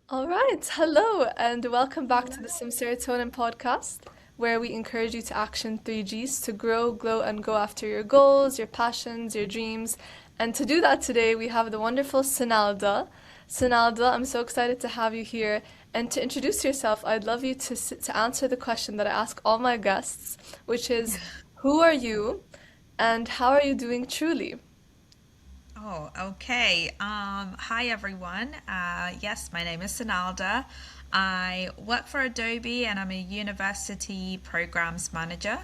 All right. Hello, and welcome back to the Serotonin podcast, where we encourage you to action 3Gs to grow, glow, and go after your goals, your passions, your dreams. And to do that today, we have the wonderful Sinalda. Sinalda, I'm so excited to have you here. And to introduce yourself, I'd love you to answer the question that I ask all my guests, which is, who are you, and how are you doing truly? Oh, okay. Hi everyone. Yes, my name is Senalda. I work for Adobe and I'm a university programs manager.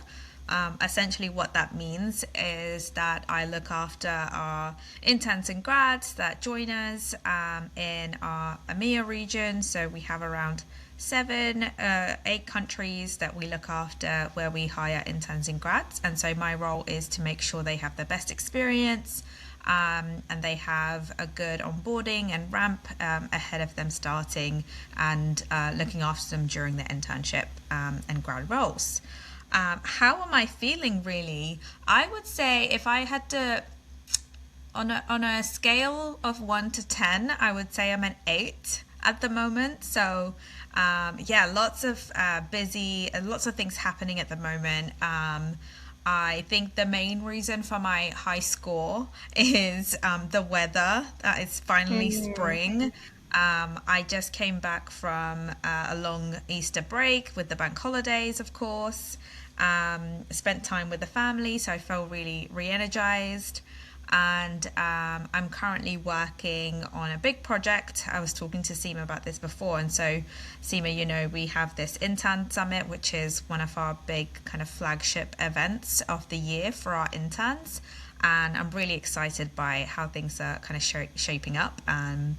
Essentially, what that means is that I look after our interns and grads that join us in our EMEA region. So we have around eight countries that we look after where we hire interns and grads. And so my role is to make sure they have the best experience and they have a good onboarding and ramp ahead of them starting and looking after them during their internship and grad roles. How am I feeling really? I would say if I had to, on a scale of 1 to 10, I would say I'm an 8 at the moment. So, yeah, lots of lots of things happening at the moment. I think the main reason for my high score is the weather. It's finally Hmm. spring. I just came back from a long Easter break with the bank holidays, of course. Spent time with the family, so I felt really re energized. And I'm currently working on a big project. I was talking to Seema about this before, and so Seema, we have this intern summit, which is one of our big kind of flagship events of the year for our interns, and I'm really excited by how things are kind of shaping up. And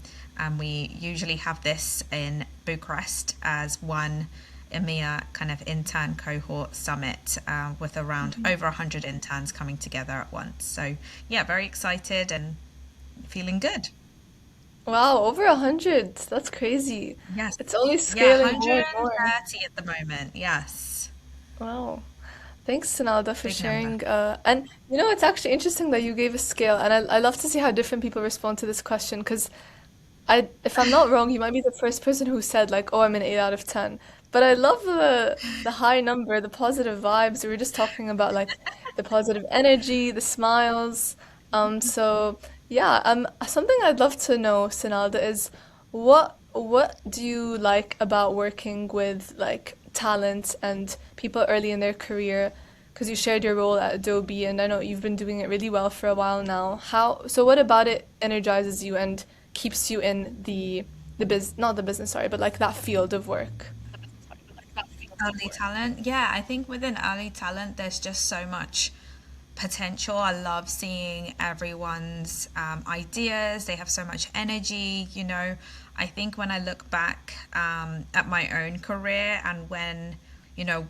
we usually have this in Bucharest as one EMEA kind of intern cohort summit with around over 100 interns coming together at once. So, yeah, very excited and feeling good. Wow, over 100. That's crazy. Yes. It's only Yeah, scaling more and more. 130 at the moment. Yes. Wow. Thanks, Sonalda, for Big number. sharing. And it's actually interesting that you gave a scale, and I love to see how different people respond to this question because if I'm not wrong, you might be the first person who said like, "Oh, I'm an 8 out of 10." But I love the high number, the positive vibes. We were just talking about like the positive energy, the smiles. So yeah, something I'd love to know, Sinalda, is what do you like about working with like talent and people early in their career? Because you shared your role at Adobe, and I know you've been doing it really well for a while now. So what about it energizes you and keeps you in not the business, sorry, but like that field of work? Early talent. Yeah, I think within early talent, there's just so much potential. I love seeing everyone's ideas. They have so much energy. I think when I look back at my own career and when,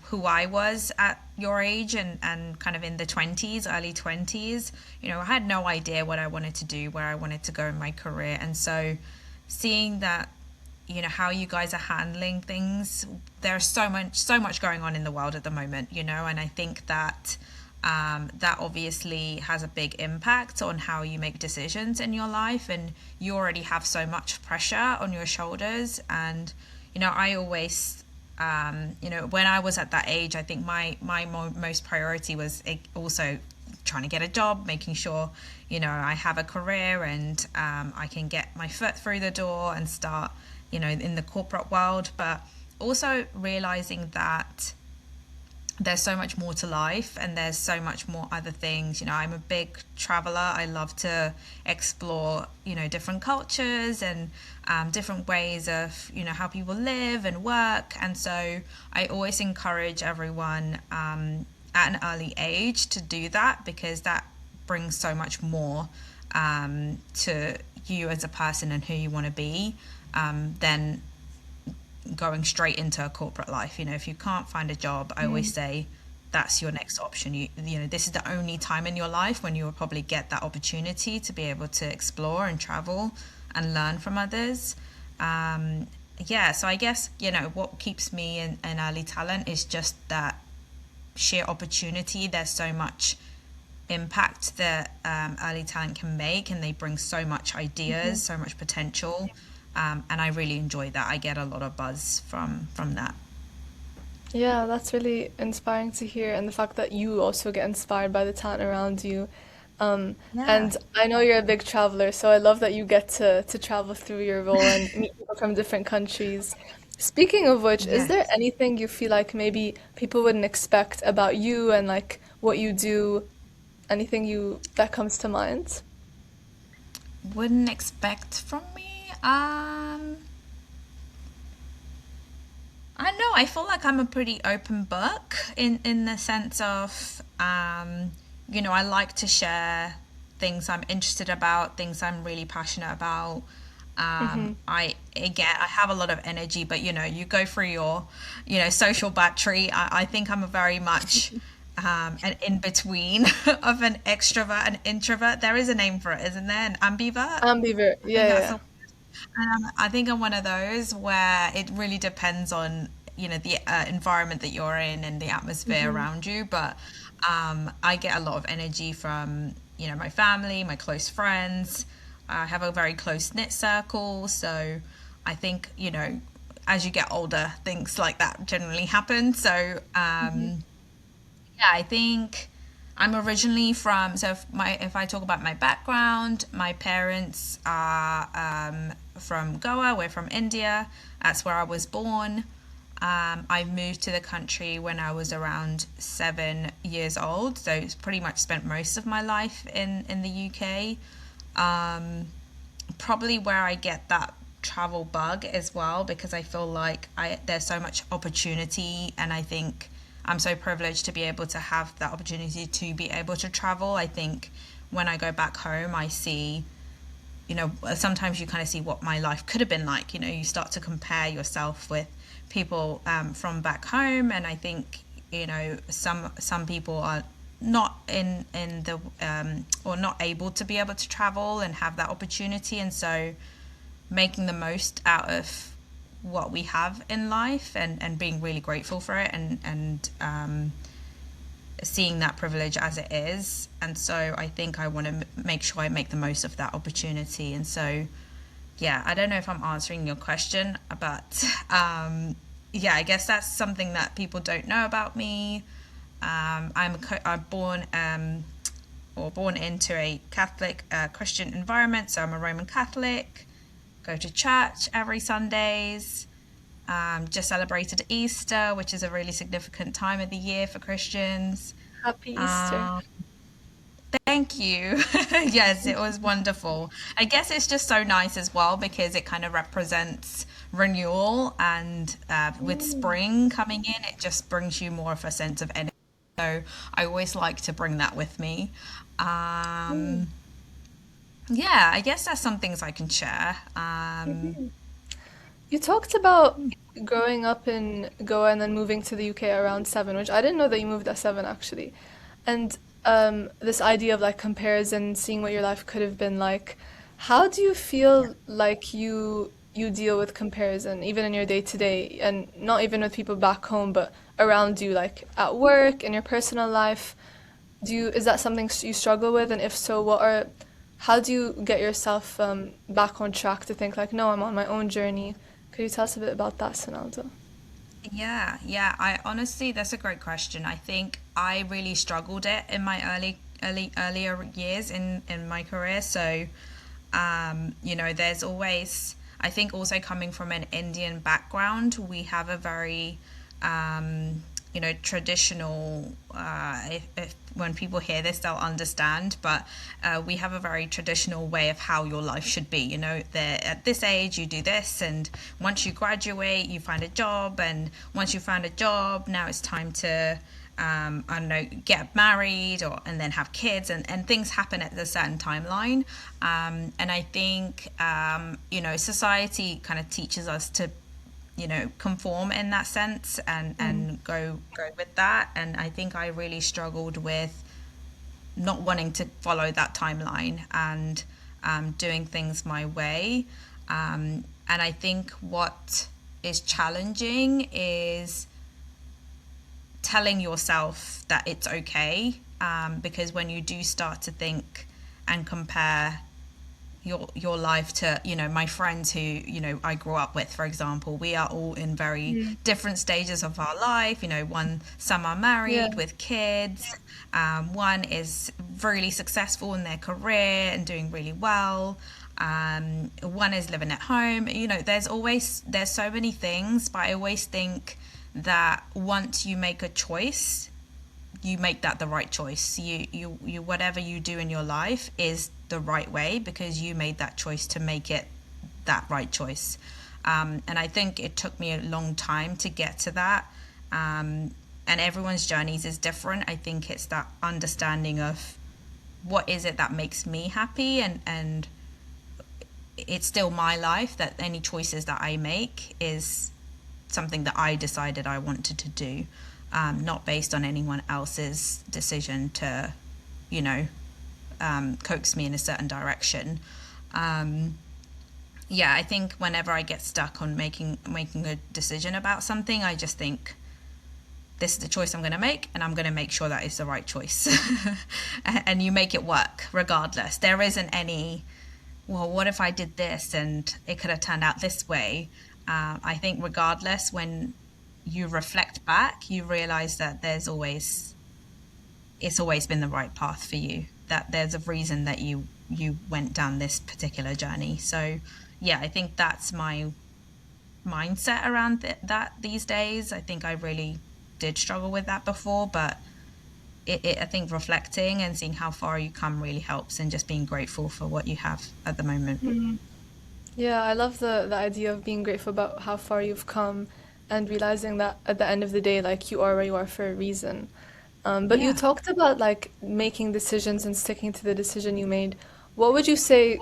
who I was at your age and kind of in the 20s, early 20s, I had no idea what I wanted to do, where I wanted to go in my career. And so seeing that how you guys are handling things, there's so much going on in the world at the moment, and I think that that obviously has a big impact on how you make decisions in your life, and you already have so much pressure on your shoulders. And I always when I was at that age, I think my most priority was also trying to get a job, making sure I have a career and I can get my foot through the door and start in the corporate world, but also realizing that there's so much more to life and there's so much more other things. I'm a big traveler. I love to explore different cultures and different ways of how people live and work. And so I always encourage everyone at an early age to do that, because that brings so much more to you as a person and who you want to be, than going straight into a corporate life. If you can't find a job, I always say that's your next option. This is the only time in your life when you will probably get that opportunity to be able to explore and travel and learn from others. Yeah, so I guess what keeps me in early talent is just that sheer opportunity. There's so much impact that early talent can make, and they bring so much ideas, so much potential. And I really enjoy that. I get a lot of buzz from that. Yeah, that's really inspiring to hear, and the fact that you also get inspired by the talent around you. Yeah. And I know you're a big traveler, so I love that you get to travel through your role and meet people from different countries. Speaking of which, is there Yes. anything you feel like maybe people wouldn't expect about you and like what you do? Anything you that comes to mind? Wouldn't expect from me. I don't know. I feel like I'm a pretty open book in the sense of, I like to share things I'm interested about, things I'm really passionate about. Mm-hmm. I have a lot of energy, but you go through your, social battery. I think I'm a very much an in between of an extrovert and introvert. There is a name for it, isn't there? An ambivert. Ambivert. I think Yeah, that's yeah, the I think I'm one of those where it really depends on the environment that you're in and the yeah. atmosphere Mm-hmm. around you. But I get a lot of energy from my family, my close friends. I have a very close knit circle, so I think as you get older, things like that generally happen. So Mm-hmm. yeah, I think I'm originally from. So if I talk about my background, my parents are from Goa. We're from India. That's where I was born. I moved to the country when I was around 7 years old. So it's pretty much spent most of my life in the UK. Um, Probably where I get that travel bug as well, because I feel like there's so much opportunity, and I think I'm so privileged to be able to have that opportunity to be able to travel. I think when I go back home, I see, sometimes you kind of see what my life could have been like. You start to compare yourself with people from back home, and I think some people are not in the or not able to be able to travel and have that opportunity, and so making the most out of what we have in life, and being really grateful for it, and seeing that privilege as it is. And so I think I want to make sure I make the most of that opportunity. And so, yeah, I don't know if I'm answering your question, but yeah, I guess that's something that people don't know about me. I'm born or born into a Catholic Christian environment, so I'm a Roman Catholic. Go to church every Sundays. Just celebrated Easter, which is a really significant time of the year for Christians. Happy Easter. Um, Thank you. Yes, it was wonderful. I guess it's just so nice as well because it kind of represents renewal, and with Mm. spring coming in, it just brings you more of a sense of energy. So I always like to bring that with me. Mm. Um, yeah, I guess that's some things I can share. Mhm. You talked about growing up in Goa and then moving to the UK around 7, which I didn't know that you moved at 7 actually. And this idea of like comparison, seeing what your life could have been like. How do you feel like you deal with comparison, even in your day to day, and not even with people back home, but around you, like at work, in your personal life? Is that something you struggle with? And if so, how do you get yourself back on track to think like, no, I'm on my own journey? Could you tell us a bit about that, Sonaldo? Yeah, yeah. I honestly, that's a great question. I think I really struggled it in my earlier years in my career. So, there's always, I think, also coming from an Indian background, we have a very, traditional. If when people hear this, they'll understand. But we have a very traditional way of how your life should be. That at this age you do this, and once you graduate, you find a job, and once you find a job, now it's time to I don't know, get married or and then have kids, and things happen at a certain timeline. And I think society kind of teaches us to conform in that sense, and Mm. go with that. And I think I really struggled with not wanting to follow that timeline, and doing things my way. And I think what is challenging is telling yourself that it's okay, because when you do start to think and compare your life to, my friends who, I grew up with, for example. We are all in very Mm. different stages of our life. Some are Yeah. married with kids. One is really successful in their career and doing really well. One is living at home. There's so many things, but I always think that once you make a choice, you make that the right choice. You whatever you do in your life is the right way because you made that choice to make it that right choice. And I think it took me a long time to get to that. And everyone's journeys is different. I think it's that understanding of what is it that makes me happy, and it's still my life, that any choices that I make is something that I decided I wanted to do, not based on anyone else's decision to, you know, coax me in a certain direction. Um, yeah, I think whenever I get stuck on making a decision about something, I just think this is the choice I'm going to make, and I'm going to make sure that it's the right choice. And you make it work regardless. There isn't any, well, what if I did this and it could have turned out this way? I think regardless, when you reflect back, you realize that it's always been the right path for you. That there's a reason that you went down this particular journey. So, yeah, I think that's my mindset around that these days. I think I really did struggle with that before, but I think reflecting and seeing how far you come really helps, and just being grateful for what you have at the moment. Mhm. Yeah, I love the idea of being grateful about how far you've come and realizing that at the end of the day, like you are where you are for a reason. But you Yeah. talked about like making decisions and sticking to the decision you made. What would you say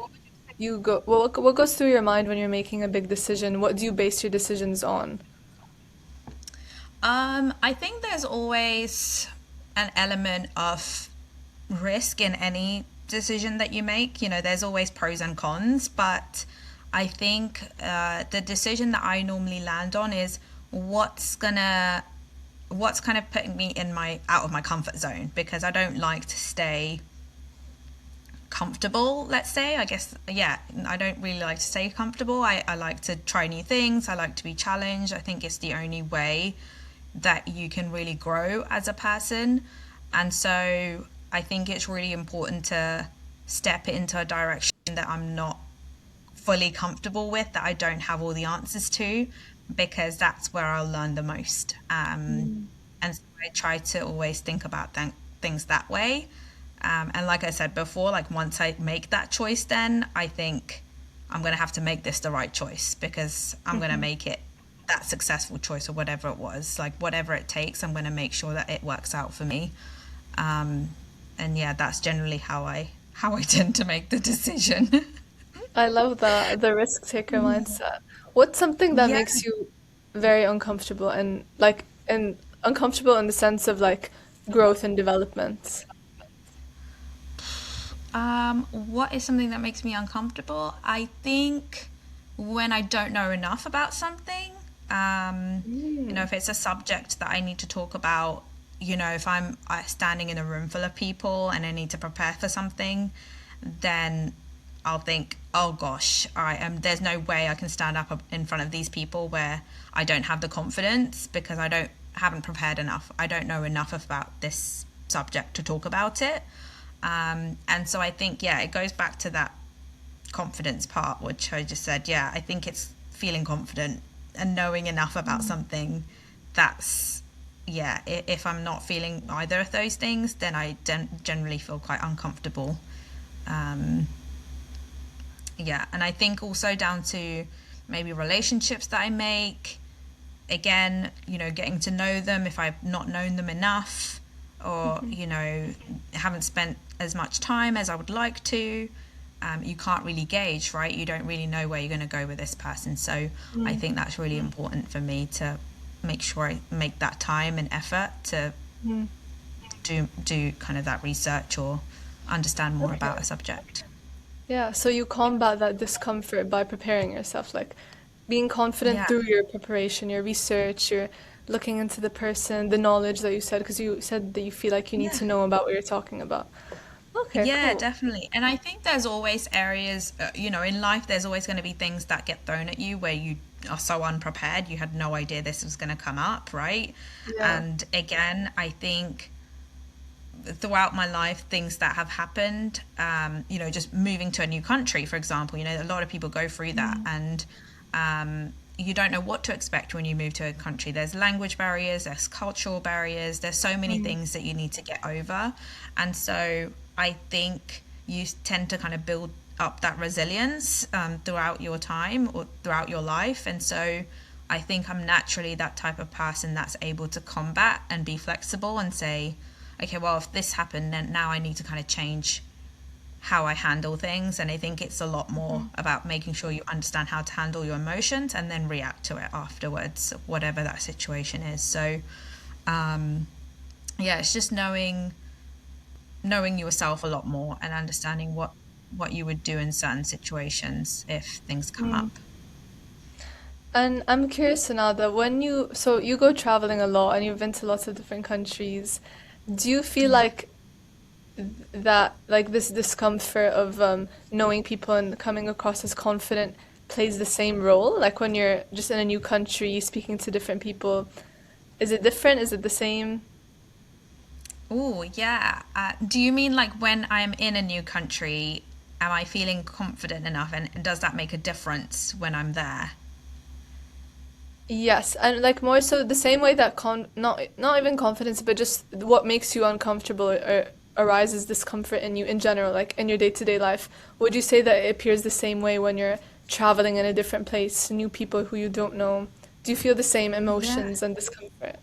what goes through your mind when you're making a big decision? What do you base your decisions on? I think there's always an element of risk in any decision that you make. There's always pros and cons, but I think the decision that I normally land on is what's kind of putting me in my out of my comfort zone, because I don't like to stay comfortable, let's say. I guess, yeah, I don't really like to stay comfortable. I like to try new things. I like to be challenged. I think it's the only way that you can really grow as a person. And so I think it's really important to step into a direction that I'm not fully comfortable with, that I don't have all the answers to, because that's where I'll learn the most. Mm. And so I try to always think about things that way. And like I said before, like once I make that choice, then I think I'm going to have to make this the right choice, because I'm going to Mhm. make it that successful choice, or whatever it was, like whatever it takes, I'm going to make sure that it works out for me. Um, and yeah, that's generally how I tend to make the decision. I love the risk taker mindset. What's something that Yeah. makes you very uncomfortable and uncomfortable in the sense of like growth and development? What is something that makes me uncomfortable? I think when I don't know enough about something. Mm. If it's a subject that I need to talk about, if I'm standing in a room full of people and I need to prepare for something, then I'll think, oh gosh, there's no way I can stand up in front of these people where I don't have the confidence, because I haven't prepared enough. I don't know enough about this subject to talk about it. And so I think, yeah, it goes back to that confidence part, which I just said. Yeah, I think it's feeling confident and knowing enough about something. That's, yeah, if I'm not feeling either of those things, then I generally feel quite uncomfortable. Um, yeah, and I think also down to maybe relationships that I make. Again, getting to know them if I've not known them enough, or haven't spent as much time as I would like to. You can't really gauge, right? You don't really know where you're going to go with this person. So I Mm. think that's really important for me to make sure I make that time and effort to Mm. do kind of that research or understand more about a Okay. subject. Yeah, so you combat that discomfort by preparing yourself, like being confident Yeah. through your preparation, your research, your looking into the person, the knowledge that you said, because you said that you feel like you need Yeah. to know about what you're talking about. Okay, Yeah, cool. definitely. And I think there's always areas, in life, there's always going to be things that get thrown at you where you are so unprepared. You had no idea this was going to come up, right? Yeah. And again, I think throughout my life, things that have happened, just moving to a new country, for example, a lot of people go through that. Mm. And you don't know what to expect when you move to a country. There's language barriers, there's cultural barriers, there's so many Mm. things that you need to get over. And so I think you tend to kind of build up that resilience throughout your time or throughout your life. And so I think I'm naturally that type of person that's able to combat and be flexible and say, okay, well, if this happened, then now I need to kind of change how I handle things. And I think it's a lot more Mhm. about making sure you understand how to handle your emotions and then react to it afterwards, whatever that situation is. So, um, yeah, it's just knowing yourself a lot more and understanding what you would do in certain situations if things come Mm. up. And I'm curious to know that so you go traveling a lot and you've been to lots of different countries, do you feel Yeah. like that like this discomfort of knowing people and coming across as confident plays the same role? Like when you're just in a new country speaking to different people, is it different? Is it the same? Oh, yeah. Do you mean like when I'm in a new country, am I feeling confident enough and does that make a difference when I'm there? Yes, and like more so the same way that not even confidence, but just what makes you uncomfortable or arises discomfort in you in general, like in your day-to-day life. Would you say that it appears the same way when you're traveling in a different place, new people who you don't know? Do you feel the same Yeah. emotions and discomfort?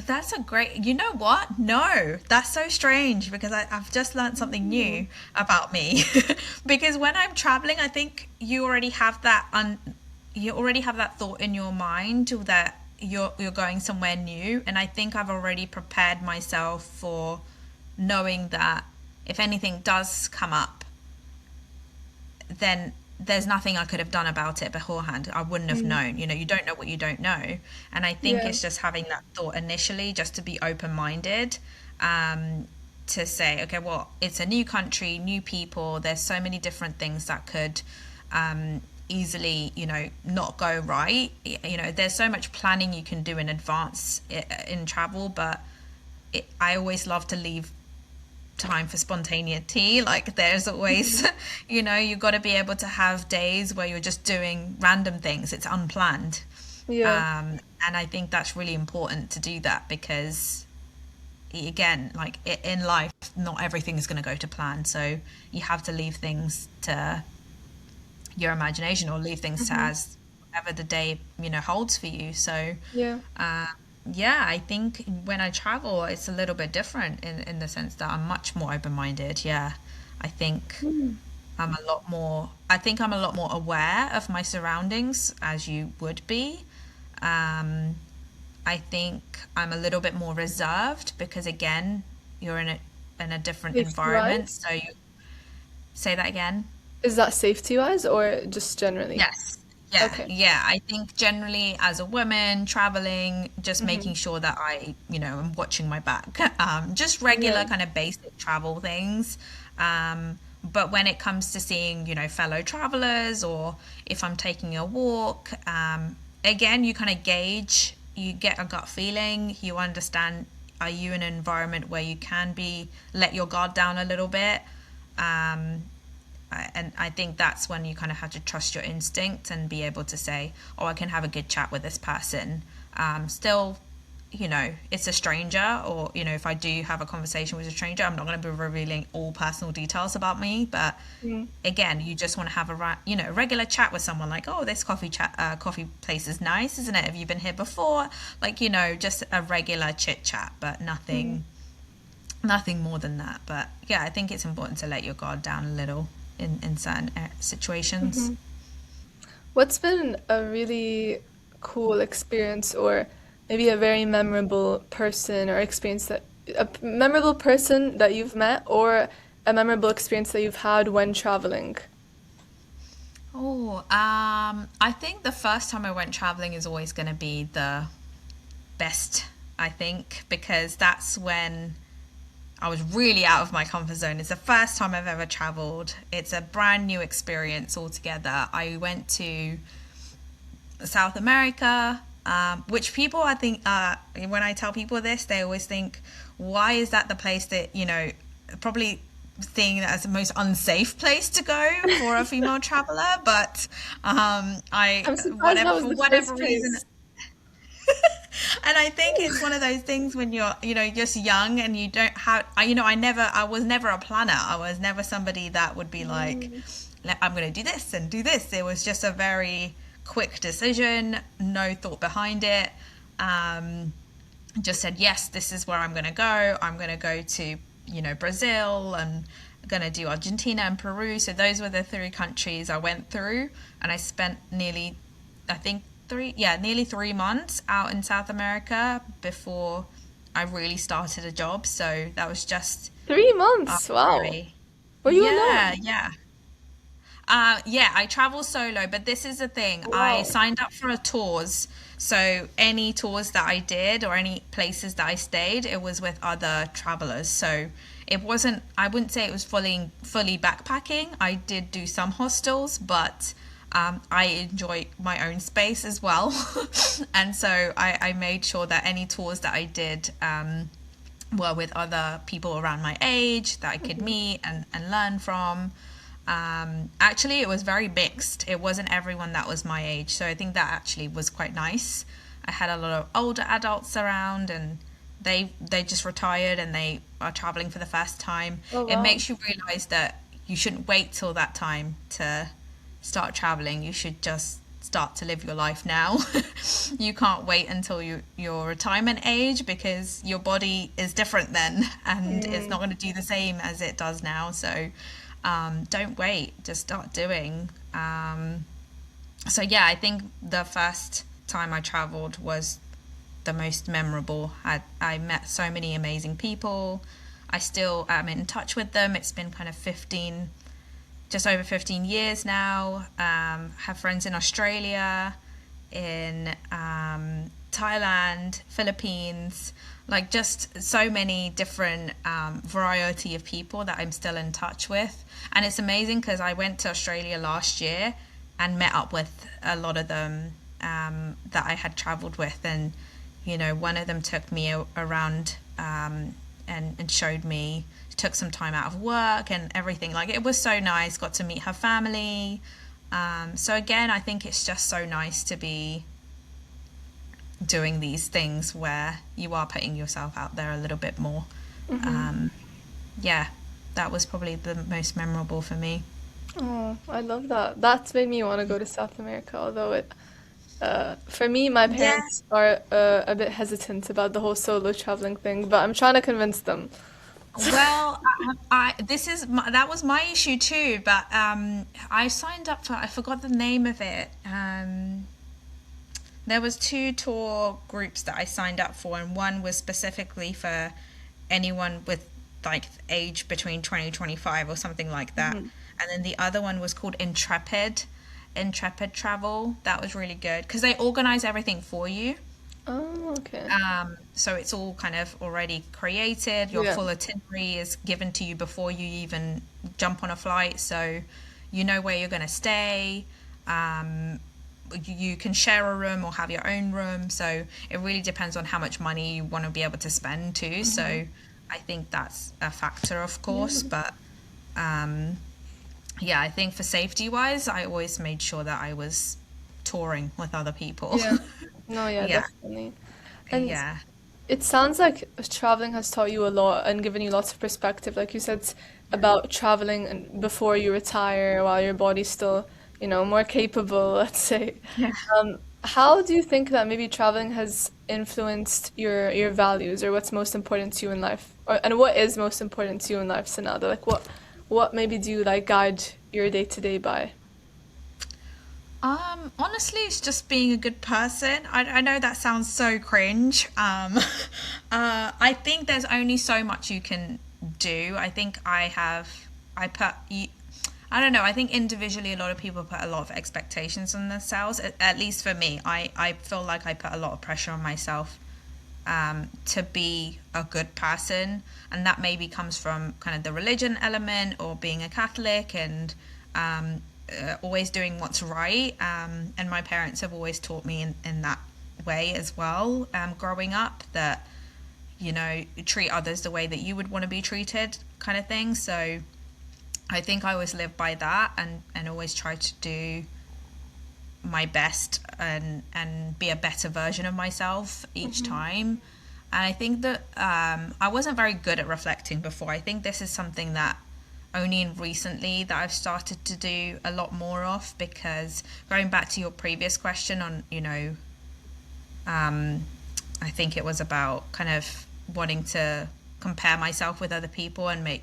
That's a great, you know what? No, that's so strange because I've just learned something Mm. new about me. Because when I'm traveling, I think you already have that thought in your mind that you're going somewhere new, and I think I've already prepared myself for knowing that if anything does come up, then there's nothing I could have done about it beforehand. I wouldn't have Mm. known. You don't know what you don't know. And I think Yeah. it's just having that thought initially, just to be open minded, um, to say, okay, well, it's a new country, new people. There's so many different things that could easily, not go right. There's so much planning you can do in advance in travel, but I always love to leave time for spontaneity. Like there's always, you've got to be able to have days where you're just doing random things. It's unplanned. Yeah. And I think that's really important to do that because, again, like in life, not everything is going to go to plan. So you have to leave things to your imagination or leave things to Hmm. as whatever the day, holds for you. So, Yeah. uh, yeah, I think when I travel, it's a little bit different in the sense that I'm much more open-minded. Yeah, I think Mm. I think I'm a lot more aware of my surroundings as you would be. Um, I think I'm a little bit more reserved because again, you're in a different Safety environment. wise? So you say that again. Is that safety wise or just generally? Yes. Yeah, Okay. yeah. I think generally as a woman traveling, just Hmm. making sure that am watching my back. Just Yeah. regular kind of basic travel things. But when it comes to seeing, fellow travelers or if I'm taking a walk, again, you kind of gauge, you get a gut feeling, you understand, are you in an environment where you can let your guard down a little bit? Um, and I think that's when you kind of have to trust your instinct and be able to say, "Oh, I can have a good chat with this person." Still, it's a stranger, or if I do have a conversation with a stranger, I'm not going to be revealing all personal details about me. But Mm. again, you just want to have regular chat with someone, like, "Oh, this coffee place is nice, isn't it? Have you been here before?" Like, just a regular chit chat, but Mm. nothing more than that. But yeah, I think it's important to let your guard down a little in certain situations. Hmm. What's been a really cool experience or maybe a very memorable person or experience that memorable person that you've met or a memorable experience that you've had when traveling? Oh, I think the first time I went traveling is always going to be the best, I think, because that's when I was really out of my comfort zone. It's the first time I've ever traveled. It's a brand new experience altogether. I went to South America, which people, I think, when I tell people this, they always think, why is that the place that, probably seeing that as the most unsafe place to go for a female traveler? But I'm surprised that was for the whatever first reason, place. and I think it's one of those things when you're, just young and you don't have, I was never a planner. I was never somebody that would be like, Mm. I'm going to do this and do this. It was just a very quick decision, no thought behind it. Um, just said, yes, this is where I'm going to go. I'm going to go to, Brazil, and going to do Argentina and Peru. So those were the three countries I went through, and I spent nearly, I think, nearly 3 months out in South America before I really started a job. So that was just 3 months. Wow. very, Were you yeah, alone? yeah. Yeah, I travel solo, but this is the thing. I Wow. signed up for a tours. So any tours that I did or any places that I stayed, it was with other travelers. So it wasn't, I wouldn't say it was fully backpacking. I did do some hostels, but I enjoy my own space as well. And so I made sure that any tours that I did were with other people around my age that I could Mhm. meet and learn from. Actually, it was very mixed. It wasn't everyone that was my age, so I think that actually was quite nice. I had a lot of older adults around, and they just retired and they are traveling for the first time. Oh, It wow. makes you realize that you shouldn't wait till that time to start traveling. You should just start to live your life now. You can't wait until your retirement age because your body is different then and it's Mm. not going to do the same as it does now. So don't wait, just start doing. So yeah, I think the first time I traveled was the most memorable. I met so many amazing people. I still am in touch with them. It's been kind of 15, just over 15 years now. Have friends in Australia, in Thailand, Philippines, like just so many different variety of people that I'm still in touch with. And it's amazing because I went to Australia last year and met up with a lot of them that I had traveled with. And, one of them took me around and showed me, took some time out of work and everything. Like it was so nice, got to meet her family. So again, I think it's just so nice to be doing these things where you are putting yourself out there a little bit more. Hmm. Um, yeah, that was probably the most memorable for me. Oh, I love that. That's made me want to go to South America, although for me, my Yeah. parents are a bit hesitant about the whole solo traveling thing, but I'm trying to convince them. Well, that was my issue too, but I signed up for, I forgot the name of it. There was two tour groups that I signed up for, and one was specifically for anyone with like age between 20 and 25 or something like that. Mhm. And then the other one was called Intrepid Travel. That was really good because they organize everything for you. Oh, okay. So it's all kind of already created. Your Yeah. full itinerary is given to you before you even jump on a flight, so you know where you're going to stay. Um, you can share a room or have your own room, so it really depends on how much money you want to be able to spend too. Hmm. So I think that's a factor, of course, Yeah. but um, yeah, I think for safety wise, I always made sure that I was touring with other people. Yeah. No, yeah, Yeah, definitely. And yeah. it sounds like traveling has taught you a lot and given you lots of perspective. Like you said, about traveling and before you retire while your body's still, more capable, let's say. Yeah. How do you think that maybe traveling has influenced your values or what's most important to you in life? And what is most important to you in life, Sanada? Like what maybe do you like guide your day to day by? Honestly, it's just being a good person. I know that sounds so cringe. I think there's only so much you can do. I put, I don't know, I think individually a lot of people put a lot of expectations on themselves. At least for me, I feel like I put a lot of pressure on myself to be a good person, and that maybe comes from kind of the religion element or being a Catholic and always doing what's right. And my parents have always taught me in that way as well. Growing up, that treat others the way that you would want to be treated, kind of thing. So I think I always live by that, and always try to do my best and be a better version of myself each Hmm. time. And I think that I wasn't very good at reflecting before. I think this is something that only in recently that I've started to do a lot more of, because going back to your previous question on, um, I think it was about kind of wanting to compare myself with other people and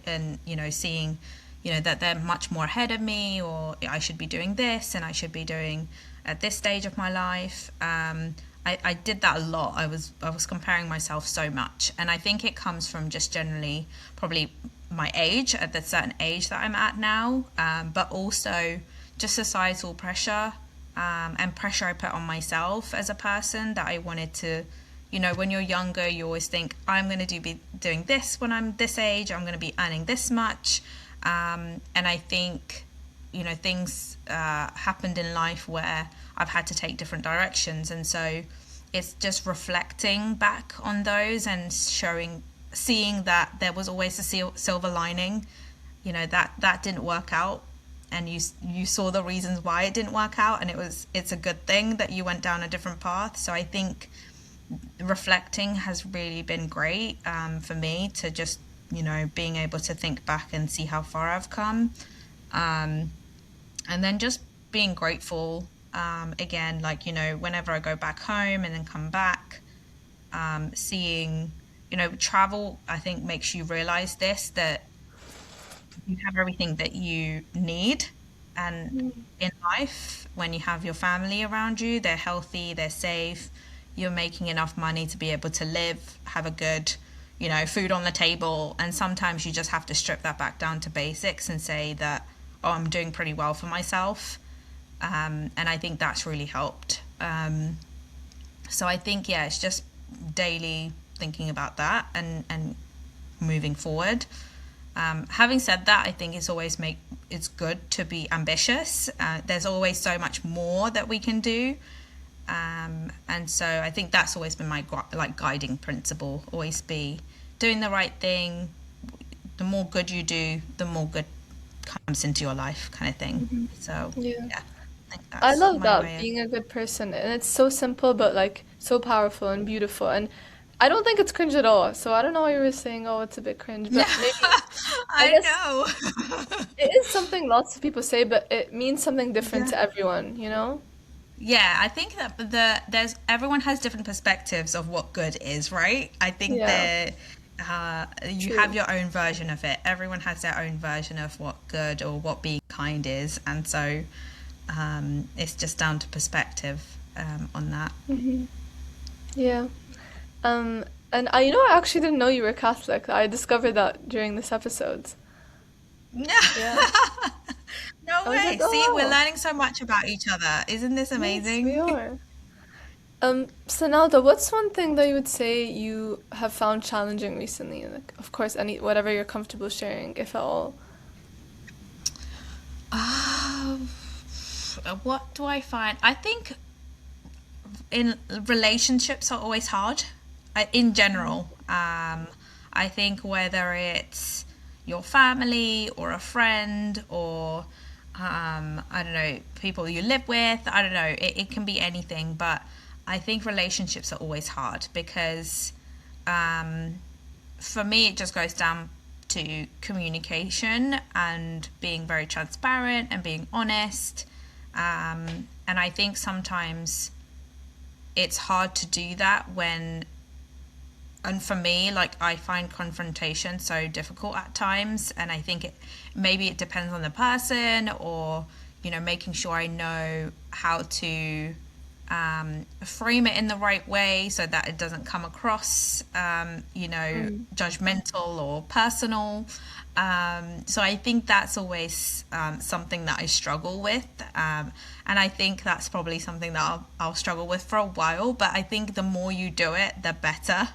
seeing that they're much more ahead of me, or I should be doing this and I should be doing at this stage of my life. I did that a lot. I was comparing myself so much, and I think it comes from just generally probably my age, at the certain age that I'm at now, but also just societal pressure, and pressure I put on myself as a person, that I wanted to, when you're younger, you always think, I'm going to be doing this when I'm this age, I'm going to be earning this much. And I think, things happened in life where I've had to take different directions. And so it's just reflecting back on those and seeing that there was always a silver lining, that didn't work out. And you saw the reasons why it didn't work out, and it's a good thing that you went down a different path. So I think reflecting has really been great, for me, to just being able to think back and see how far I've come, um, and then just being grateful, again, like, whenever I go back home and then come back, seeing, travel, I think, makes you realize this, that you have everything that you need, and in life, when you have your family around you, they're healthy, they're safe, you're making enough money to be able to live, have a good, food on the table. And sometimes you just have to strip that back down to basics and say that, oh, I'm doing pretty well for myself. And I think that's really helped. So I think, yeah, it's just daily thinking about that, and moving forward. Having said that, I think it's good to be ambitious. There's always so much more that we can do, and so I think that's always been my guiding principle. Always be doing the right thing. The more good you do, the more good comes into your life, kind of thing. Hmm. So Yeah. yeah, I think I that's love my that, way of. being a good person. And it's so simple, but like so powerful and beautiful. And I don't think it's cringe at all. So I don't know why you were saying, oh, it's a bit cringe, but maybe, I I guess know. it is something lots of people say, but it means something different Yeah. to everyone, you know? Yeah, I think that there's everyone has different perspectives of what good is, right? I think Yeah, that you have true. your own version of it. Everyone has their own version of what good or what being kind is, and so it's just down to perspective, on that. Hmm. Yeah. Um, and I actually didn't know you were Catholic. I discovered that during this episode. Yeah. No I was like, way. See, we're oh, learning so much about each other. Isn't this wow. Yes, we amazing? are. Sanalda, what's one thing that you would say you have found challenging recently? Like, of course, whatever you're comfortable sharing, if at all. Um, what do I find? I think in relationships are always hard, in general. I think whether it's your family or a friend or, I don't know, people you live with, I don't know, it can be anything, but I think relationships are always hard because, um, for me, it just goes down to communication and being very transparent and being honest. And I think sometimes it's hard to do that when, and for me, like, I find confrontation so difficult at times, and I think maybe it depends on the person, or making sure I know how to, frame it in the right way so that it doesn't come across, Mm. judgmental or personal. So I think that's always something that I struggle with. And I think that's probably something that I'll struggle with for a while. But I think the more you do it, the better.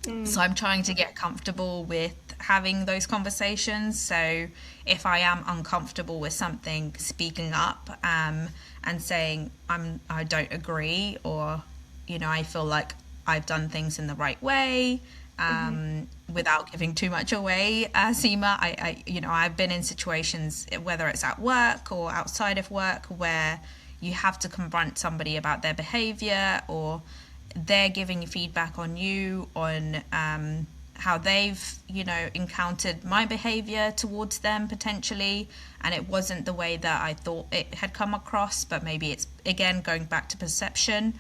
So Mm. I'm trying to get comfortable with having those conversations. So if I am uncomfortable with something, speaking up, and saying I don't agree, or I feel like I've done things in the right way, Mhm. without giving too much away. Seema, I've been in situations, whether it's at work or outside of work, where you have to confront somebody about their behavior, or they're giving you feedback on you, on how they've encountered my behavior towards them potentially, and it wasn't the way that I thought it had come across. But maybe it's, again, going back to perception.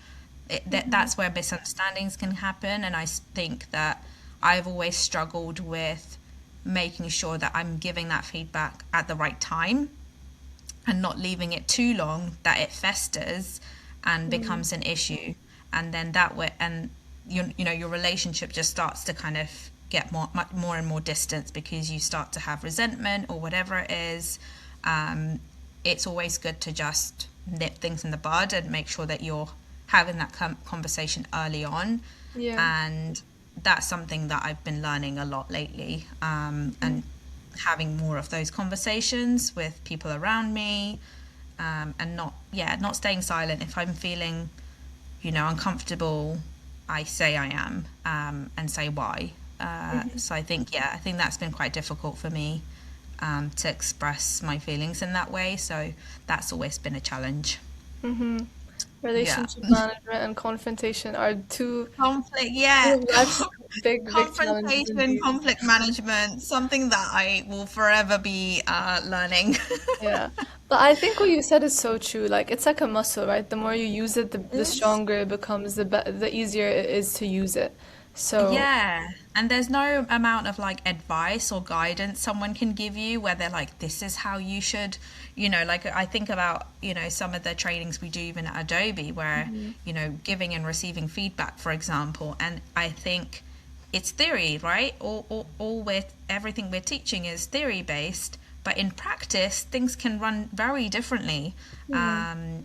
Mhm. That's where misunderstandings can happen, and I think that I've always struggled with making sure that I'm giving that feedback at the right time, and not leaving it too long that it festers and Mm. becomes an issue. And then that way, and your relationship just starts to kind of get more and more distance, because you start to have resentment or whatever it is. um, it's always good to just nip things in the bud and make sure that you're having that conversation early on. Yeah. And that's something that I've been learning a lot lately, Mhm. and having more of those conversations with people around me, and not staying silent. If I'm feeling uncomfortable, I say I am, and say why. Mhm. So I think that's been quite difficult for me, to express my feelings in that way. So that's always been a challenge. Mhm. Yeah. Relationship management and confrontation are Conflict, two yeah. of life's big, big challenges Confrontation, indeed. conflict management, something that I will forever be learning. Yeah. But I think what you said is so true. Like it's like a muscle, right? The more you use it, the stronger it becomes, the easier it is to use it. So, Yeah. And there's no amount of like advice or guidance someone can give you where they're like, this is how you should, like I think about, some of the trainings we do even at Adobe, where, mhm. giving and receiving feedback, for example. And I think it's theory, right? Everything we're teaching is theory based, but in practice, things can run very differently. Mhm.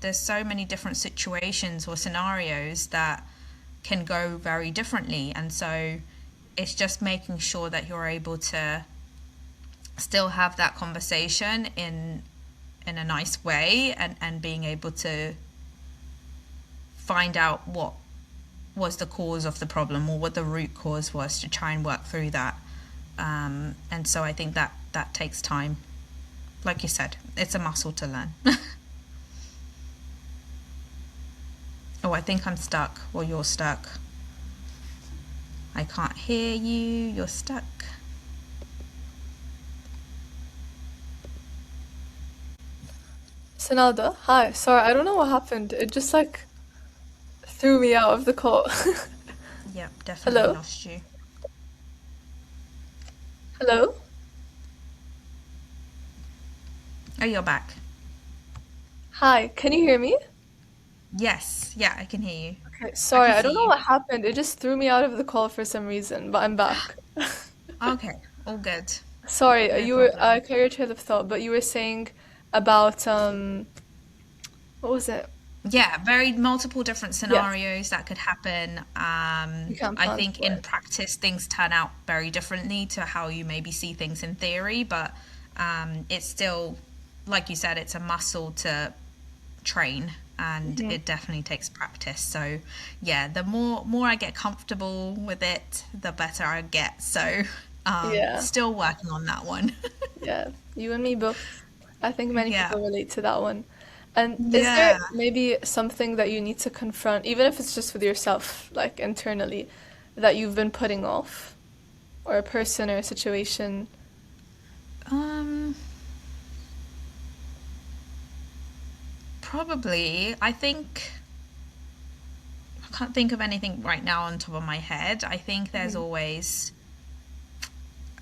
There's so many different situations or scenarios that can go very differently. And so it's just making sure that you're able to still have that conversation in a nice way, and being able to find out what was the cause of the problem, or what the root cause was, to try and work through that. And so I think that takes time. Like you said, it's a muscle to learn. Oh, I think I'm stuck, or you're stuck. I can't hear you. You're stuck. Senalda, hi. Sorry, I don't know what happened. It just like threw me out of the call. Yep, definitely Hello? lost you. Hello? Oh, you're back. Hi, can you hear me? Yes, yeah, I can hear you. Okay, I sorry, can I don't see know you. what happened. It just threw me out of the call for some reason, but I'm back. Okay, all good. Sorry, No you were problem. clear your trail of thought, but you were saying about what was it? Yeah, very multiple different Yeah, scenarios that could happen. you can't I plan think for in it. practice things turn out very differently to how you maybe see things in theory, but it's still, like you said, it's a muscle to train, and Hmm. it definitely takes practice. So yeah, the more I get comfortable with it, the better I get. So Yeah, still working on that one. yeah, you and me both. I think many Yeah. people relate to that one. And is there Yeah. maybe something that you need to confront, even if it's just with yourself, like internally, that you've been putting off, or a person or a situation? Um, Probably. I think I can't think of anything right now on top of my head. I think there's Hmm. always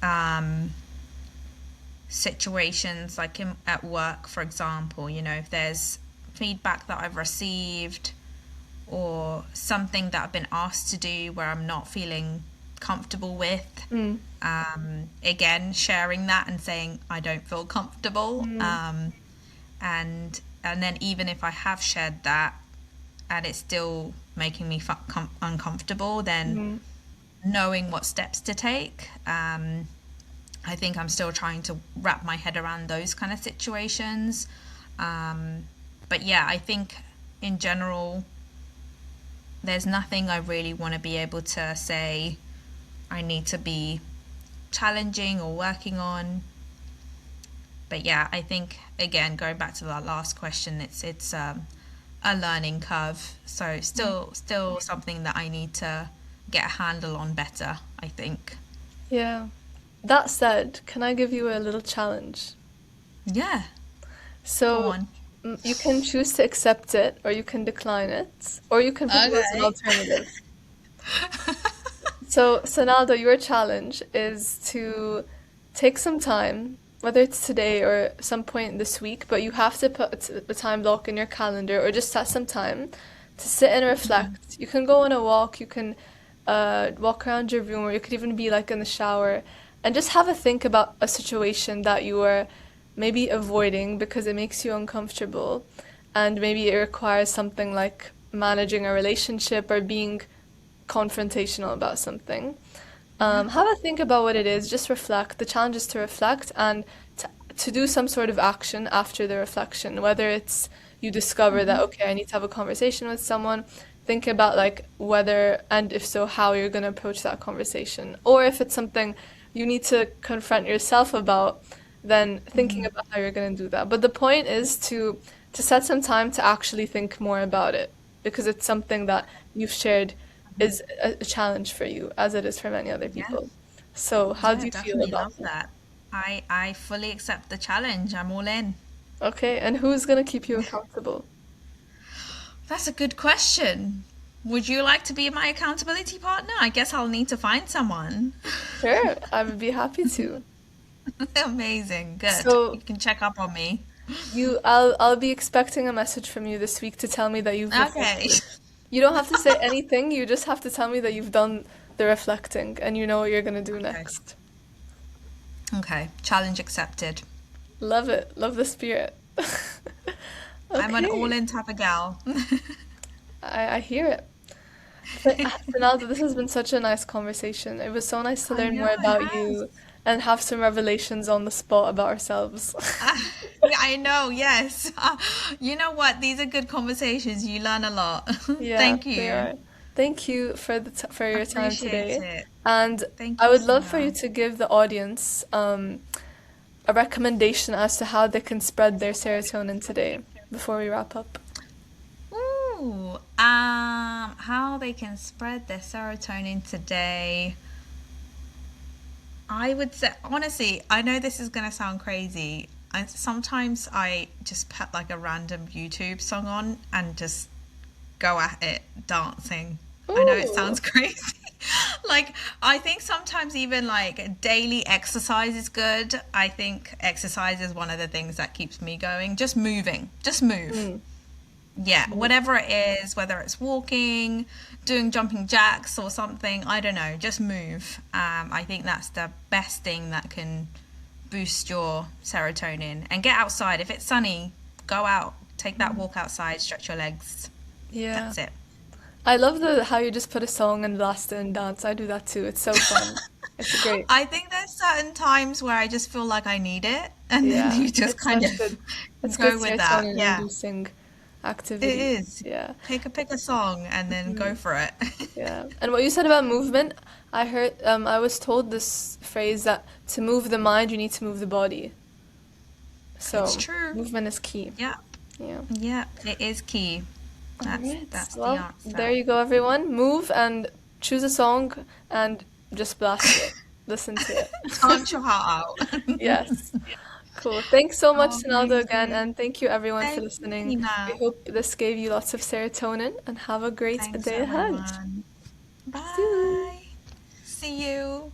um, situations like at work, for example. If there's feedback that I've received or something that I've been asked to do where I'm not feeling comfortable with. Mm, Again, sharing that and saying I don't feel comfortable. mm, And then even if I have shared that and it's still making me uncomfortable, then mm. knowing what steps to take. I think I'm still trying to wrap my head around those kind of situations. But yeah, I think in general, there's nothing I really want to be able to say I need to be challenging or working on. But yeah, I think again going back to that last question, it's a learning curve. So still something that I need to get a handle on better, I think. Yeah. That said, can I give you a little challenge? Yeah, go So on. you can choose to accept it, or you can decline it, or you can propose an Okay. alternative. So, Sonaldo, your challenge is to take some time, whether it's today or some point this week, but you have to put a time block in your calendar or just set some time to sit and reflect. You can go on a walk, you can walk around your room, or you could even be like in the shower and just have a think about a situation that you are maybe avoiding because it makes you uncomfortable. And maybe it requires something like managing a relationship or being confrontational about something. Yeah. Have a think about what it is, just reflect. The challenge is to reflect and to do some sort of action after the reflection, whether it's you discover that, okay, I need to have a conversation with someone, think about like whether and if so, how you're going to approach that conversation. Or if it's something you need to confront yourself about, then thinking about how you're going to do that. But the point is to set some time to actually think more about it because it's something that you've shared is a challenge for you, as it is for many other Yeah. people. So, how do Yeah, you feel definitely about love that? that. I fully accept the challenge. I'm all in. Okay, and who's gonna keep you accountable? That's a good question. Would you like to be my accountability partner? I guess I'll need to find someone. Sure, I would be happy to. Amazing. Good. You So, can check up on me. I'll be expecting a message from you this week to tell me that you've Okay. reflected. You don't have to say anything, you just have to tell me that you've done the reflecting and you know what you're gonna do Okay. next. Okay. Challenge accepted. Love it. Love the spirit. I'm an Okay, all-in type of gal. I hear it. Fernando, this has been such a nice conversation. It was so nice to I learn know more it about has. you and have some revelations on the spot about ourselves. Yeah, I know, yes. You know what? These are good conversations. You learn a lot. Yeah, Thank they you. are. Thank you for for your time Appreciate today. it. And Thank I you, would love for you Sina. to give the audience a recommendation as to how they can spread their serotonin today before we wrap up. Ooh, how they can spread their serotonin today. I would say, honestly, I know this is gonna sound crazy. Sometimes I just put like a random YouTube song on and just go at it dancing. I know it Ooh. sounds crazy. Like, I think sometimes even like daily exercise is good. I think exercise is one of the things that keeps me going. Just moving, just move. Mm. Yeah, whatever it is, whether it's walking, doing jumping jacks or something, I don't know, just move. I think that's the best thing that can boost your serotonin. And get outside. If it's sunny, go out, take that walk outside, stretch your legs. Yeah. That's it. I love the how you just put a song and blast it and dance. I do that too. It's so fun. It's great. I think there's certain times where I just feel like I need it, and then Yeah, you just it's kind such of good. It's good go with that. serotonin Yeah, inducing it activity. is. Yeah. Pick a song and then go Mhm. for it. Yeah. And what you said about movement, I was told this phrase that to move the mind, you need to move the body. It's So, true. movement is key. Yeah, Yeah. yeah, it is key. All right. That's the Well, there answer. you go, everyone. Move and choose a song and just blast it. Listen to it. Dance your heart out. Yes. Cool. Thanks so much, Oh, Sonaldo, again, amazing. and thank you everyone for Thank you, listening. I Tina. hope this gave you lots of serotonin and have a great Thanks, day ahead. everyone. See you. Bye. See you.